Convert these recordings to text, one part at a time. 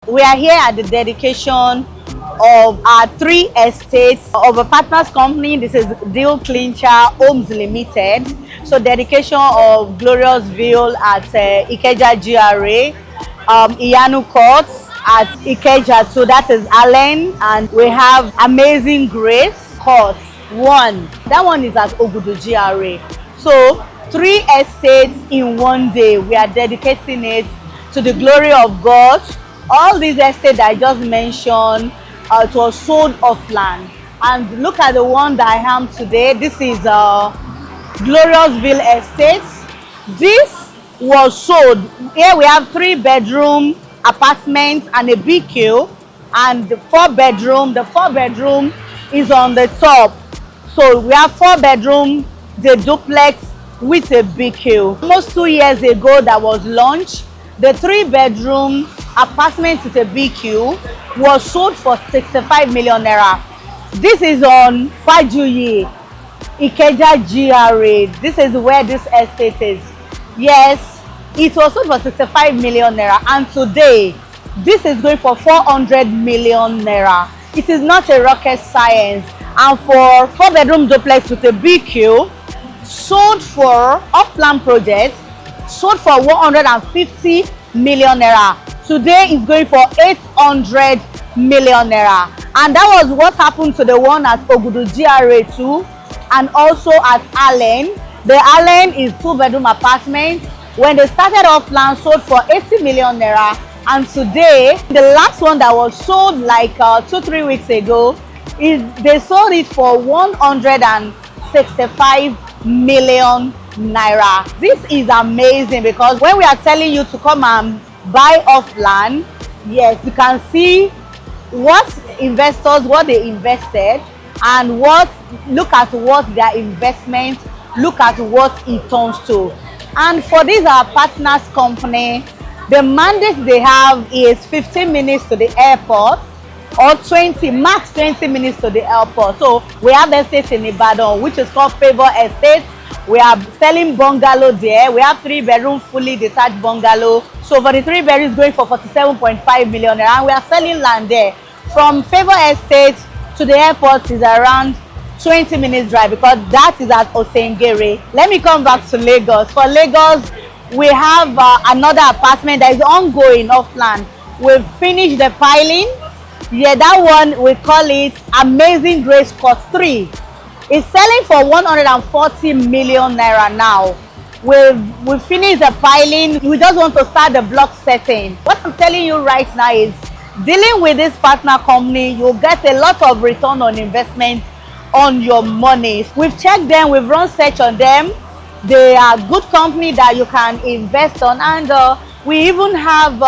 We are here at the dedication of our 3 estates of a partners company. This is Deal Clincher Homes Limited. So dedication of Glorious View at Ikeja GRA, Iyanu Courts at Ikeja. So that is Allen, and we have Amazing Grace Court 1. That one is at Ogudu GRA. So 3 estates in one day. We are dedicating it to the glory of God. All these estates that I just mentioned, it was sold off land. And look at the one that I am today. This is Glorioussville Estates. This was sold. Here we have 3-bedroom apartments and a BQ, and the 4-bedroom. The 4-bedroom is on the top. So we have 4-bedroom, the duplex with a BQ. Almost 2 years ago that was launched. The 3-bedroom apartment with a BQ was sold for 65 million naira. This is on Fajuyi, Ikeja GRA. This is where this estate is. Yes, it was sold for 65 million naira, and today this is going for 400 million naira. It is not a rocket science. And for 4-bedroom duplex with a BQ, sold for off-plan projects, sold for 150 million naira. Today is going for 800 million naira. And that was what happened to the one at Ogudu GRA 2 and also at Allen. The Allen is 2-bedroom apartment. When they started off plan, sold for 80 million naira. And today, the last one that was sold like 2-3 weeks ago, they sold it for 165 million naira. This is amazing, because when we are telling you to come and buy off land, yes, you can see what investors, what they invested, and look at what their investment, look at what it turns to. And for this our partners company, the mandate they have is 15 minutes to the airport, or max 20 minutes to the airport. So we have estates in Ibadan, which is called Favor Estate. We are selling bungalow there. We have 3-bedroom fully detached bungalow. So for the 3-bedroom, going for 47.5 million naira. And we are selling land there. From Favor Estate to the airport is around 20 minutes drive, because that is at Osengere. Let me come back to Lagos. For Lagos, we have another apartment that is ongoing off land. We've finished the piling. Yeah, that one, we call it Amazing Grace Court 3. It's selling for 140 million naira now. We've finished the piling. We just want to start the block setting. What I'm telling you right now is, dealing with this partner company, you'll get a lot of return on investment on your money. We've checked them, we've run search on them. They are good company that you can invest on, and we even have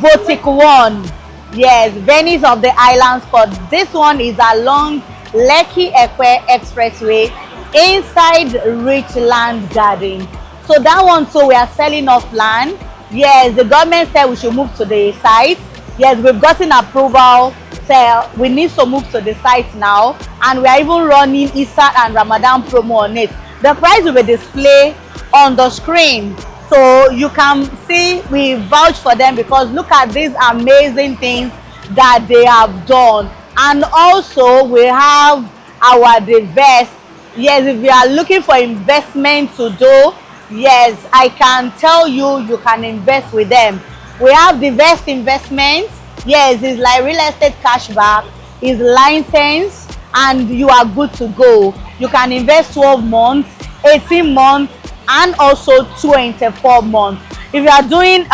Boutique 1. Yes, Venice of the Islands Court. This one is along Lekki Ekwe Expressway inside Richland Garden. So that one, so we are selling off land. Yes, the government said we should move to the site. Yes, we've gotten approval, so we need to move to the site now, and we are even running Easter and Ramadan promo on it. The price will be displayed on the screen, so you can see we vouch for them, because look at these amazing things that they have done. And also we have our DeVest. Yes, if you are looking for investment to do, yes, I can tell you, you can invest with them. We have DeVest investments. Yes, it's like real estate cashback, is licensed, and you are good to go. You can invest 12 months, 18 months, and also 24 months. If you are doing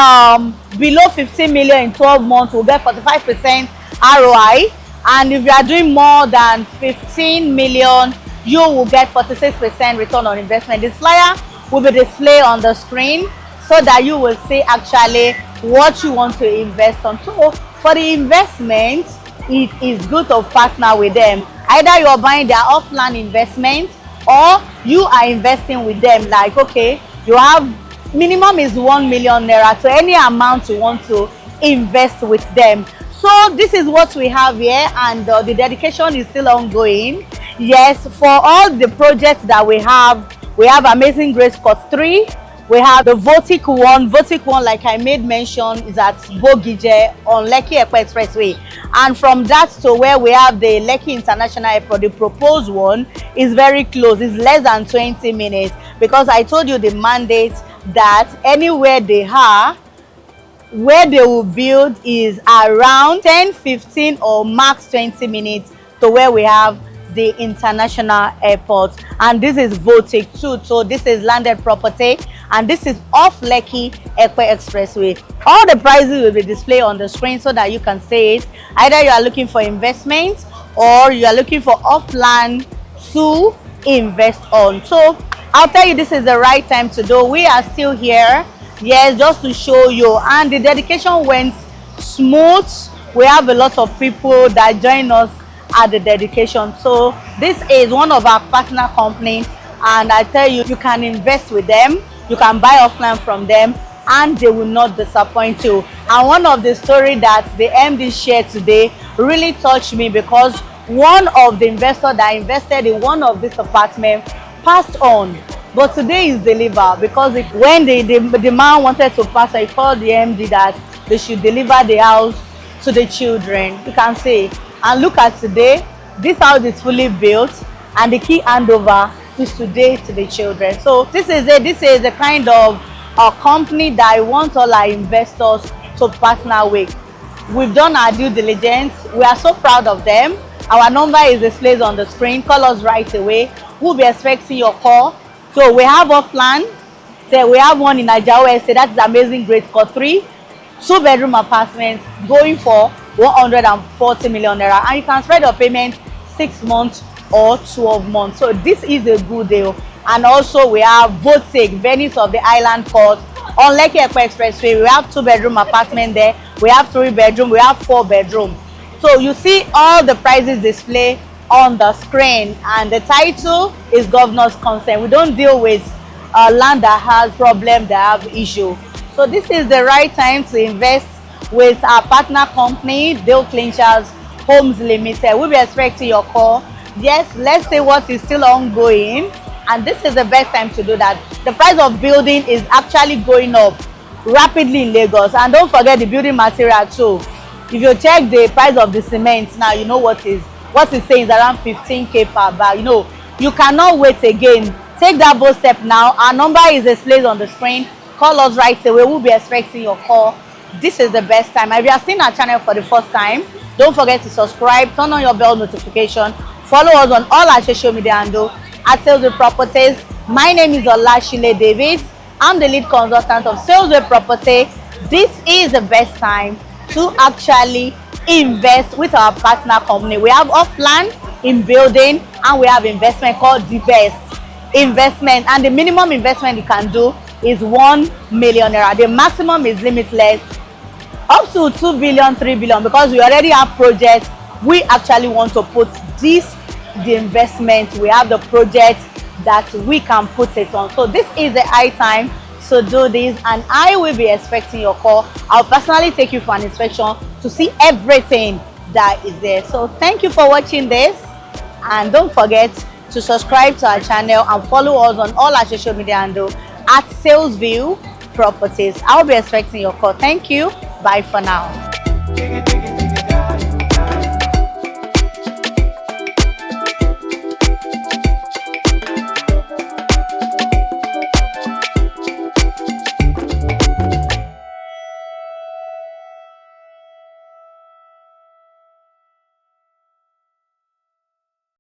below 15 million in 12 months, we'll get 45% ROI. And if you are doing more than 15 million, you will get 46% return on investment. This flyer will be displayed on the screen so that you will see actually what you want to invest on. So for the investment, it is good to partner with them. Either you are buying their off-land investment, or you are investing with them. Like, okay, you have minimum is 1 million naira to any amount you want to invest with them. So this is what we have here, and the dedication is still ongoing. Yes, for all the projects that we have Amazing Grace Court 3, We have the Votic one. Votic one, like I made mention, is at Bogije on Lekki Ekpe Expressway. And from that to where we have the Lekki International Airport, the proposed one is very close. It's less than 20 minutes, because I told you the mandate that anywhere they are, where they will build is around 10-15 or max 20 minutes to where we have the international airport. And this is Votic too. So this is landed property, and this is off Lekki Ekpe Expressway. All the prices will be displayed on the screen so that you can see it. Either you are looking for investment or you are looking for off-land to invest on. So I'll tell you, this is the right time to do. We are still here, yes, just to show you, and the dedication went smooth. We have a lot of people that join us at the dedication. So this is one of our partner companies, and I tell you, you can invest with them, you can buy offline from them, and they will not disappoint you. And one of the story that the MD shared today really touched me, because one of the investors that invested in one of these apartments passed on, but today is delivered, because when the man wanted to pass, I called the MD that they should deliver the house to the children. You can see, and look at today, this house is fully built, and the key handover is today to the children. So this is a kind of a company that I want all our investors to partner with. We've done our due diligence. We are so proud of them. Our number is displayed on the screen. Call us right away. We'll be expecting your call. So we have a plan. So we have one in Ajawa Estate. That is amazing, great for 3 2-bedroom apartments going for 140 million naira, and you can spread your payment 6 months or 12 months. So this is a good deal. And also we have Votic, Venice of the Island Port on Lekki Ekpe Expressway. We have 2-bedroom apartment there. We have 3-bedroom. We have 4-bedroom. So you see all the prices displayed on the screen, and the title is Governor's Consent. We don't deal with land that has problem, that have issue. So this is the right time to invest with our partner company, Deal Clinchers Homes Limited. We'll be expecting your call. Yes, let's say what is still ongoing, and this is the best time to do that. The price of building is actually going up rapidly in Lagos, and don't forget the building material too. If you check the price of the cement now, you know what is saying is around 15k per bag. You know, you cannot wait again. Take that bold step now. Our number is displayed on the screen. Call us right away. We'll be expecting your call. This is the best time. If you are seeing our channel for the first time, don't forget to subscribe, turn on your bell notification, follow us on all our social media handles at Sales with Properties. My name is Olashile David. I'm the lead consultant of Sales with Property. This is the best time to actually invest with our partner company. We have off-land, in building, and we have investment called DeVest Investment, and the minimum investment you can do is 1 million naira. The maximum is limitless, up to 2 billion, 3 billion, because we already have projects. We actually want to put the investment. We have the project that we can put it on. So this is the high time to do this, and I will be expecting your call. I'll personally take you for an inspection to see everything that is there. So thank you for watching this, and don't forget to subscribe to our channel and follow us on all our social media handles at Sales View Properties. I'll be expecting your call. Thank you. Bye for now.